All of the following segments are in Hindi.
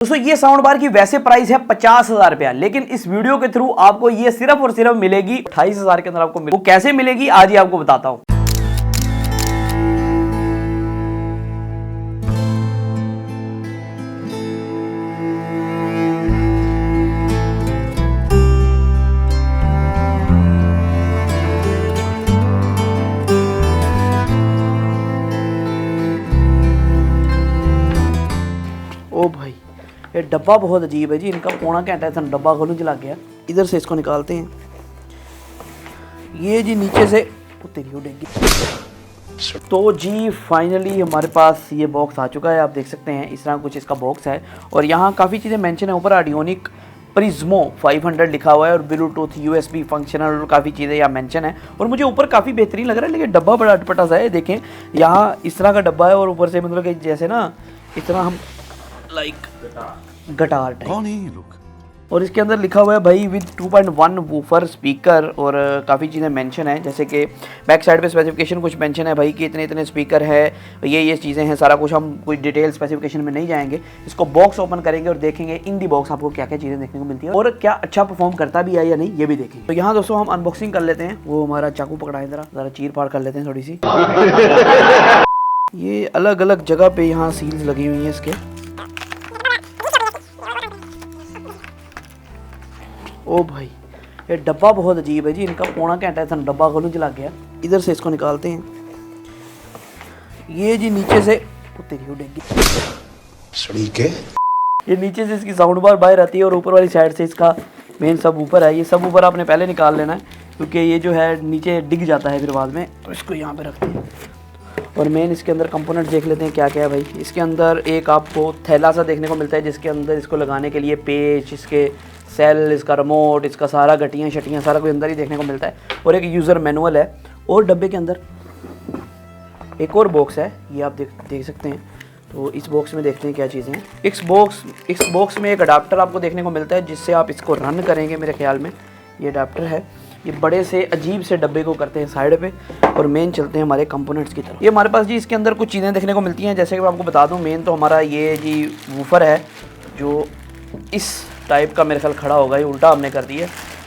दोस्तों ये साउंड बार की वैसे प्राइस है 50,000 रुपया, लेकिन इस वीडियो के थ्रू आपको ये सिर्फ और सिर्फ मिलेगी 28,000 के अंदर आपको वो कैसे मिलेगी आज ही आपको बताता हूं। ओ भाई ये डब्बा बहुत अजीब है जी, इनका पौना घंटा है डब्बा खोलने चला गया। इधर से इसको निकालते हैं, ये जी नीचे से तेरी उड़ेगी। तो जी फाइनली हमारे पास ये बॉक्स आ चुका है, आप देख सकते हैं इस तरह कुछ इसका बॉक्स है और यहाँ काफ़ी चीज़ें मेंशन है। ऊपर ऑडियोनिक प्रिज्मो 500 लिखा हुआ है और ब्लूटूथ USB फंक्शनल और काफ़ी चीज़ें यहाँ मेंशन है और मुझे ऊपर काफ़ी बेहतरीन लग रहा है, लेकिन डब्बा बड़ा अटपटा सा है। देखें यहाँ इस तरह का डब्बा है और ऊपर से मतलब कि जैसे ना इस तरह हम लाइक गिटार टाइप। कौन है ये लोग? और इसके अंदर लिखा हुआ है भाई विद 2.1 वूफर स्पीकर और काफ़ी चीज़ें मेंशन है, जैसे कि बैक साइड पे स्पेसिफिकेशन कुछ मेंशन है भाई कि इतने इतने स्पीकर है, ये चीज़ें हैं, सारा कुछ हम कोई डिटेल स्पेसिफिकेशन में नहीं जाएंगे। इसको बॉक्स ओपन करेंगे और देखेंगे इन दी बॉक्स आपको क्या क्या चीज़ें देखने को मिलती है और क्या अच्छा परफॉर्म करता भी है या नहीं, ये भी देखेंगे। तो यहाँ दोस्तों हम अनबॉक्सिंग कर लेते हैं, वो हमारा चाकू पकड़ाएं, ज़रा चीर फाड़ कर लेते हैं थोड़ी सी। ये अलग अलग जगह पे यहाँ सील्स लगी हुई हैं इसके। ओ भाई ये डब्बा बहुत अजीब है जी, इनका पौना घंटा है डब्बा खोलने चला गया। इधर से इसको निकालते हैं, ये जी नीचे से तेरी उड़ेगी के ये नीचे से इसकी साउंड बार बाहर आती है और ऊपर वाली साइड से इसका मेन सब ऊपर है। ये सब ऊपर आपने पहले निकाल लेना है क्योंकि ये जो है नीचे डिग जाता है फिर बाद में। तो इसको यहाँ पे रखते हैं और मेन इसके अंदर कंपोनेंट देख लेते हैं क्या क्या है भाई। इसके अंदर एक आपको थैला सा देखने को मिलता है जिसके अंदर इसको लगाने के लिए पेच, इसके सेल, इसका रिमोट, इसका सारा गटियाँ शटियाँ सारा कुछ अंदर ही देखने को मिलता है और एक यूज़र मैनुअल है। और डब्बे के अंदर एक और बॉक्स है, ये आप देख सकते हैं। तो इस बॉक्स में देखते हैं क्या चीज़ें हैं। इस बॉक्स में एक अडाप्टर आपको देखने को मिलता है जिससे आप इसको रन करेंगे। मेरे ख्याल में ये अडाप्टर है, ये बड़े से अजीब से डब्बे को करते हैं साइड पे और मेन चलते हैं हमारे कंपोनेंट्स की तरफ। ये हमारे पास जी इसके अंदर कुछ चीज़ें देखने को मिलती हैं, जैसे कि मैं आपको बता दूं मेन तो हमारा ये जी वूफर है जो इस टाइप का मेरे ख्याल खड़ा होगा, ये उल्टा हमने कर दिया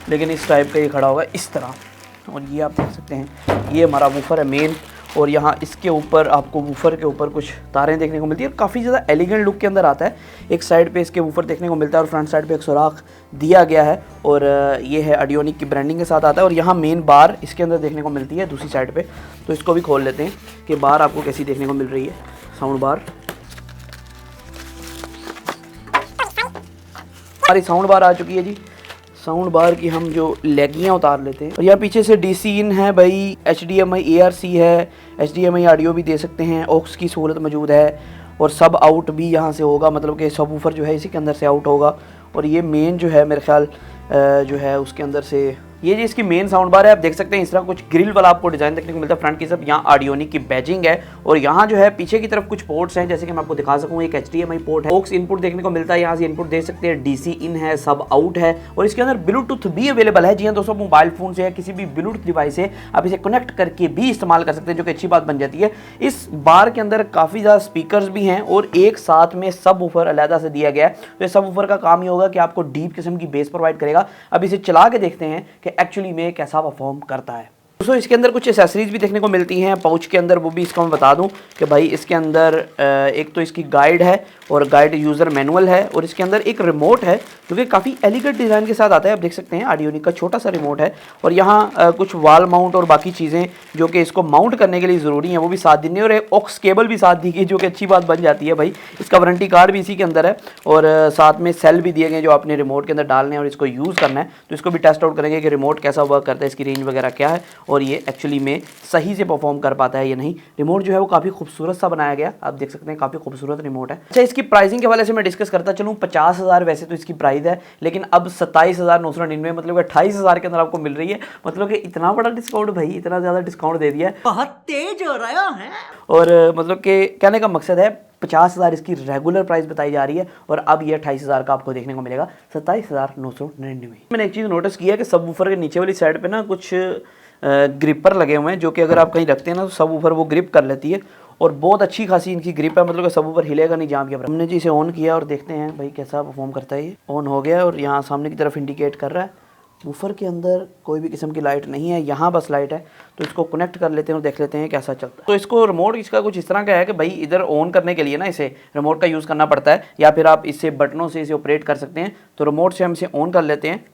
लेकिन इस टाइप का ये खड़ा होगा इस तरह। और ये आप देख सकते हैं ये हमारा वूफर है मेन और यहाँ इसके ऊपर आपको वूफर के ऊपर कुछ तारें देखने को मिलती है और काफ़ी ज़्यादा एलिगेंट लुक के अंदर आता है। एक साइड पे इसके वूफर देखने को मिलता है और फ्रंट साइड पे एक सुराख दिया गया है और ये है ऑडियोनिक की ब्रांडिंग के साथ आता है। और यहाँ मेन बार इसके अंदर देखने को मिलती है दूसरी साइड पे, तो इसको भी खोल लेते हैं कि बार आपको कैसी देखने को मिल रही है। साउंड बार, हमारी साउंड बार आ चुकी है जी। साउंड बार की हम जो लेगियाँ उतार लेते हैं और यहाँ पीछे से DC इन है भाई, HDMI ARC है, HDMI ऑडियो भी दे सकते हैं, ऑक्स की सहूलत मौजूद है और सब आउट भी यहाँ से होगा, मतलब कि सब ऊपर जो है इसी के अंदर से आउट होगा। और ये मेन जो है मेरे ख्याल जो है उसके अंदर से ये जी इसकी मेन साउंड बार है। आप देख सकते हैं इस तरह कुछ ग्रिल वाला आपको डिज़ाइन देखने को मिलता है फ्रंट की सब। यहाँ ऑडियोनिक की बैजिंग है और यहाँ जो है पीछे की तरफ कुछ पोर्ट्स हैं, जैसे कि मैं आपको दिखा सकूँ। एक HDMI पोर्ट है, ऑक्स इनपुट देखने को मिलता है, यहाँ से इनपुट देख सकते हैं, DC इन है, सब आउट है और इसके अंदर ब्लूटूथ भी अवेलेबल है। जी हाँ दोस्तों, मोबाइल फ़ोन से या किसी भी ब्लूटूथ डिवाइस से आप इसे कनेक्ट करके भी इस्तेमाल कर सकते हैं, जो कि अच्छी बात बन जाती है। इस बार के अंदर काफ़ी ज़्यादा स्पीकर्स भी हैं और एक साथ में सब वूफर अलहदा से दिया गया है। तो ये सब वूफर का काम ये होगा कि आपको डीप किस्म की बेस प्रोवाइड करेगा। अब इसे चला के देखते हैं कि एक्चुअली में कैसा परफॉर्म करता है। दोस्तों इसके अंदर कुछ एसेसरीज भी देखने को मिलती हैं पाउच के अंदर, वो भी इसको मैं बता दूं कि भाई इसके अंदर एक तो इसकी गाइड है और गाइड यूज़र मैनुअल है और इसके अंदर एक रिमोट है जो कि काफ़ी एलिगेंट डिज़ाइन के साथ आता है। आप देख सकते हैं ऑडियोनिक का छोटा सा रिमोट है और यहाँ कुछ वॉल माउंट और बाकी चीज़ें जो कि इसको माउंट करने के लिए ज़रूरी हैं वो भी साथ दी और एक ऑक्स केबल भी साथ दी गई, जो कि अच्छी बात बन जाती है भाई। इसका वारंटी कार्ड भी इसी के अंदर है और साथ में सेल भी दिए गए जो आपने रिमोट के अंदर डालने हैं और इसको यूज़ करना है। तो इसको भी टेस्ट आउट करेंगे कि रिमोट कैसा वर्क करता है, इसकी रेंज वगैरह क्या है और ये एक्चुअली में सही से परफॉर्म कर पाता है या नहीं। रिमोट जो है वो काफ़ी खूबसूरत सा बनाया गया, आप देख सकते हैं काफ़ी खूबसूरत रिमोट है। अच्छा इसकी प्राइसिंग के हवाले से मैं डिस्कस करता चलूँ। 50,000 वैसे तो इसकी प्राइस है, लेकिन अब 27,999 मतलब 28,000 के अंदर आपको मिल रही है। मतलब कि इतना बड़ा डिस्काउंट भाई, इतना ज़्यादा डिस्काउंट दे दिया है, बहुत तेज हो रहा है। और मतलब कि कहने का मकसद है 50,000 इसकी रेगुलर प्राइस बताई जा रही है और अब ये 28,000 का आपको देखने को मिलेगा 27,999। मैंने एक चीज़ नोटिस किया कि सब वूफर के नीचे वाली साइड पे ना कुछ ग्रिपर लगे हुए हैं, जो कि अगर आप कहीं रखते हैं ना तो सब ऊपर वो ग्रिप कर लेती है और बहुत अच्छी खासी इनकी ग्रिप है, मतलब सब ऊपर हिलेगा नहीं जहाँ भी। हमने जी इसे ऑन किया और देखते हैं भाई कैसा परफॉर्म करता है। ये ऑन हो गया और यहाँ सामने की तरफ इंडिकेट कर रहा है। वूफर के अंदर कोई भी किस्म की लाइट नहीं है, यहाँ बस लाइट है। तो इसको कनेक्ट कर लेते हैं और देख लेते हैं कैसा चलता है। तो इसको रिमोट इसका कुछ इस तरह का है कि भाई इधर ऑन करने के लिए ना इसे रिमोट का यूज़ करना पड़ता है, या फिर आप इससे बटनों से इसे ऑपरेट कर सकते हैं। तो रिमोट से हम इसे ऑन कर लेते हैं।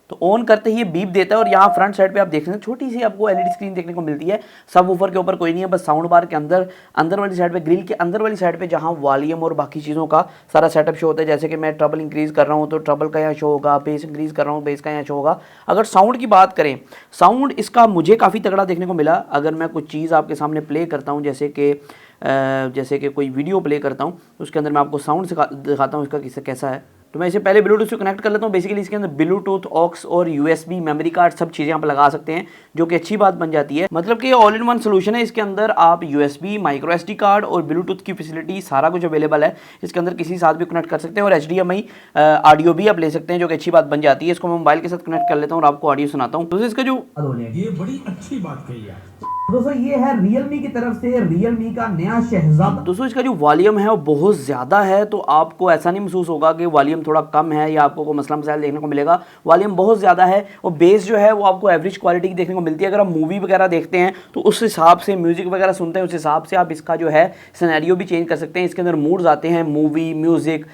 तो ऑन करते ही ये बीप देता है और यहाँ फ्रंट साइड पे आप देख सकते हैं छोटी सी आपको एलईडी स्क्रीन देखने को मिलती है। सब वूफर के ऊपर कोई नहीं है, बस साउंड बार के अंदर वाली साइड पे, ग्रिल के अंदर वाली साइड पे जहाँ वॉल्यूम और बाकी चीज़ों का सारा सेटअप शो होता है। जैसे कि मैं ट्रबल इंक्रीज़ कर रहा हूँ तो ट्रबल का यहाँ शो होगा, बेस इंक्रीज़ कर रहा हूँ बेस का यहाँ शो होगा। अगर साउंड की बात करें, साउंड इसका मुझे काफ़ी तगड़ा देखने को मिला। अगर मैं कुछ चीज़ आपके सामने प्ले करता हूँ, जैसे कि कोई वीडियो प्ले करता हूँ, उसके अंदर मैं आपको साउंड दिखाता हूँ इसका कैसा है। तो मैं इसे पहले ब्लूटूथ से कनेक्ट कर लेता हूँ। बेसिकली इसके अंदर ब्लूटूथ, ऑक्स और यूएसबी, मेमोरी कार्ड सब चीज़ें यहाँ पर लगा सकते हैं, जो कि अच्छी बात बन जाती है। मतलब कि ऑल इन वन सोल्यूशन है। इसके अंदर आप यूएसबी, माइक्रो एसडी कार्ड और ब्लूटूथ की फैसिलिटी सारा कुछ अवेलेबल है। इसके अंदर किसी साथ भी कनेक्ट कर सकते हैं और HDMI ऑडियो भी आप ले सकते हैं, जो कि अच्छी बात बन जाती है। इसको मैं मोबाइल के साथ कनेक्ट कर लेता हूँ और आपको ऑडियो सुनाता हूँ। तो इसका जो ये बड़ी अच्छी बात कही है दोस्तों, ये है Realme की तरफ से Realme का नया शहजादा। दोस्तों इसका जो वॉल्यूम है वो बहुत ज़्यादा है, तो आपको ऐसा नहीं महसूस होगा कि वॉल्यूम थोड़ा कम है या आपको कोई मसला मसाइल देखने को मिलेगा। वॉल्यूम बहुत ज़्यादा है और बेस जो है वो आपको एवरेज क्वालिटी की देखने को मिलती है। अगर आप मूवी वगैरह देखते हैं तो उस हिसाब से, म्यूज़िक वगैरह सुनते हैं उस हिसाब से आप इसका जो है सिनेरियो भी चेंज कर सकते हैं। इसके अंदर मूड्स आते हैं, मूवी, म्यूज़िक।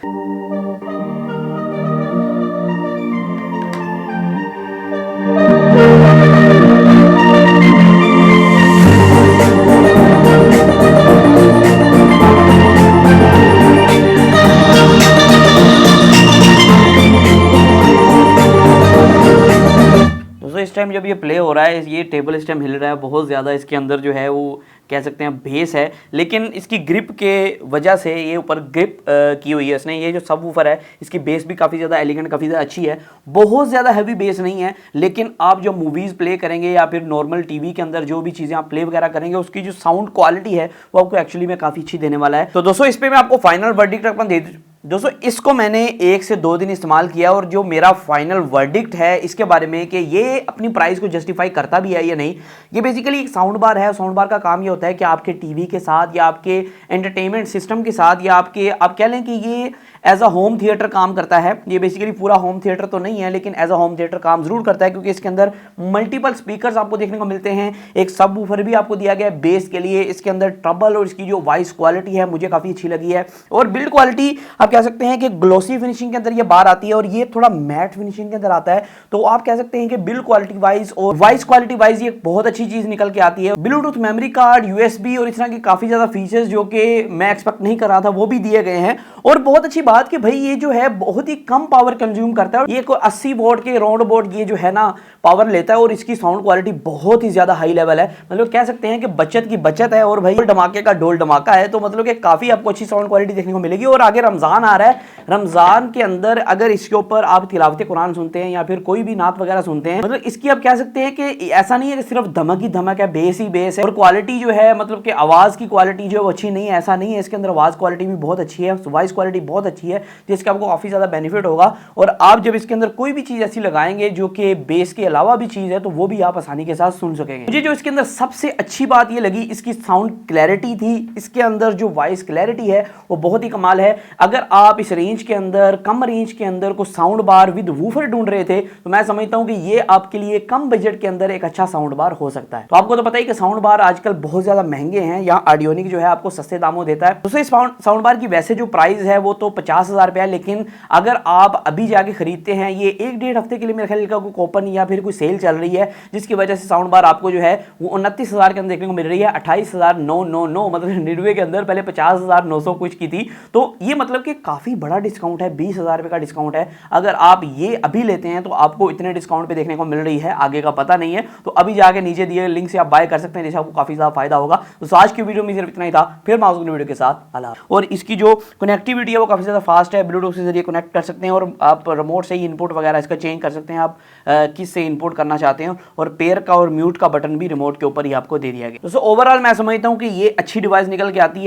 इस टाइम जब ये प्ले हो रहा है, ये टेबल इस टाइम हिल रहा है बहुत ज़्यादा। इसके अंदर जो है वो कह सकते हैं बेस है, लेकिन इसकी ग्रिप के वजह से ये ऊपर ग्रिप की हुई है इसने। ये जो सब वूफर है इसकी बेस भी काफ़ी ज़्यादा एलिगेंट, काफ़ी ज़्यादा अच्छी है। बहुत ज़्यादा हैवी बेस नहीं है, लेकिन आप जो मूवीज़ प्ले करेंगे या फिर नॉर्मल टीवी के अंदर जो भी चीज़ें आप प्ले वगैरह करेंगे, उसकी जो साउंड क्वालिटी है वो आपको एक्चुअली में काफ़ी अच्छी देने वाला है। तो दोस्तों इस पर मैं आपको फाइनल वर्डिक्ट अपन दे दूँ। दोस्तों इसको मैंने 1 से 2 दिन इस्तेमाल किया और जो मेरा फाइनल वर्डिक्ट है इसके बारे में कि ये अपनी प्राइस को जस्टिफाई करता भी है या नहीं। ये बेसिकली एक साउंड बार है। साउंड बार का काम ये होता है कि आपके टीवी के साथ या आपके एंटरटेनमेंट सिस्टम के साथ या आप कह लें कि ये एज अ होम थिएटर काम करता है। ये बेसिकली पूरा होम थिएटर तो नहीं है, लेकिन एज अ होम थिएटर काम जरूर करता है, क्योंकि इसके अंदर मल्टीपल स्पीकर्स आपको देखने को मिलते हैं। एक सब वूफर भी आपको दिया गया है बेस के लिए। इसके अंदर ट्रबल और इसकी जो वॉइस क्वालिटी है मुझे काफ़ी अच्छी लगी है। और बिल्ड क्वालिटी आप कह सकते हैं कि ग्लोसी फिनिशिंग के अंदर ये बार आती है और ये थोड़ा मैट फिनिशिंग के अंदर आता है। तो आप कह सकते हैं कि बिल्ड क्वालिटी वाइज और वॉइस क्वालिटी वाइज ये बहुत अच्छी चीज़ निकल के आती है। ब्लूटूथ, मेमोरी कार्ड, यूएसबी और इस तरह के काफ़ी ज़्यादा फीचर्स जो कि मैं एक्सपेक्ट नहीं कर रहा था वो भी दिए गए हैं। और बहुत अच्छी बात कि भाई ये जो है बहुत ही कम पावर कंज्यूम करता है। ये कोई 80 वोट के राउंड अबाउट ये जो है ना पावर लेता है और इसकी साउंड क्वालिटी बहुत ही ज्यादा हाई लेवल है। मतलब कह सकते हैं कि बचत की बचत है और भाई धमाके का ढोल धमाका है। तो मतलब कि काफी आपको अच्छी साउंड क्वालिटी देखने को मिलेगी। और आगे रमजान आ रहा है, रमजान के अंदर अगर इसके ऊपर आप तिलावत कुरान सुनते हैं या फिर कोई भी नात वगैरह सुनते हैं, मतलब इसकी आप कह सकते हैं कि ऐसा नहीं है कि सिर्फ धमक ही धमक है, बेस ही बेस है। और क्वालिटी जो है मतलब कि आवाज की क्वालिटी जो है वो अच्छी नहीं है, ऐसा नहीं है। इसके अंदर आवाज क्वालिटी भी बहुत अच्छी है, वॉइस क्वालिटी बहुत अच्छी है, जिसका आपको काफी ज्यादा बेनिफिट होगा। और आप जब इसके अंदर कोई भी चीज ऐसी लगाएंगे जो कि बेस के अलावा भी चीज है, तो वो भी आप आसानी के साथ सुन सकेंगे। मुझे जो इसके अंदर सबसे अच्छी बात ये लगी, इसकी साउंड क्लैरिटी थी। इसके अंदर जो वॉइस क्लैरिटी है वो बहुत ही कमाल है। अगर आप इस रेंज के अंदर, कम रेंज के अंदर को साउंड बार विद वूफर ढूंढ रहे थे, तो मैं समझता हूं कि ये आपके लिए कम बजट के अंदर एक अच्छा साउंड बार हो सकता है। तो आपको तो पता ही कि साउंड बार आजकल बहुत ज्यादा महंगे हैं। यहाँ ऑडियोनिक जो है आपको सस्ते दामों देता है। दूसरे साउंड बार की वैसे जो प्राइस है वो तो 50,000 रुपया है, लेकिन अगर आप अभी जाके खरीदते हैं, ये 1-1.5 हफ्ते के लिए मेरे ख्याल का कोई कूपन या फिर कोई सेल चल रही है, जिसकी वजह से साउंड बार आपको जो है वो 29,000 के अंदर देखने को मिल रही है। 28,999 मतलब 99 के अंदर, पहले 50,900 कुछ की थी। तो ये मतलब कि काफी बड़ा डिस्काउंट है, 20,000 रुपए का डिस्काउंट है। अगर आप ये अभी लेते हैं तो आपको इतने डिस्काउंट पे देखने को मिल रही है, आगे का पता नहीं है। तो अभी जाके नीचे दिए लिंक से आप बाय कर सकते हैं, जिससे आपको काफी ज्यादा फायदा होगा। तो आज की वीडियो में सिर्फ इतना ही था, फिर मैं आपको वीडियो के साथ अल्लाह। और इसकी जो कनेक्टिविटी है वो काफी ज्यादा फास्ट है, ब्लूटूथ के जरिए कनेक्ट कर सकते हैं और आप रिमोट से ही इनपुट वगैरह इसका चेंज कर सकते हैं। आप किस से इनपुट करना चाहते हैं, और पेयर का और म्यूट का बटन भी रिमोट के ऊपर ही आपको दे दिया गया। दोस्तों ओवरऑल मैं समझता हूं कि ये अच्छी डिवाइस निकल के आती है।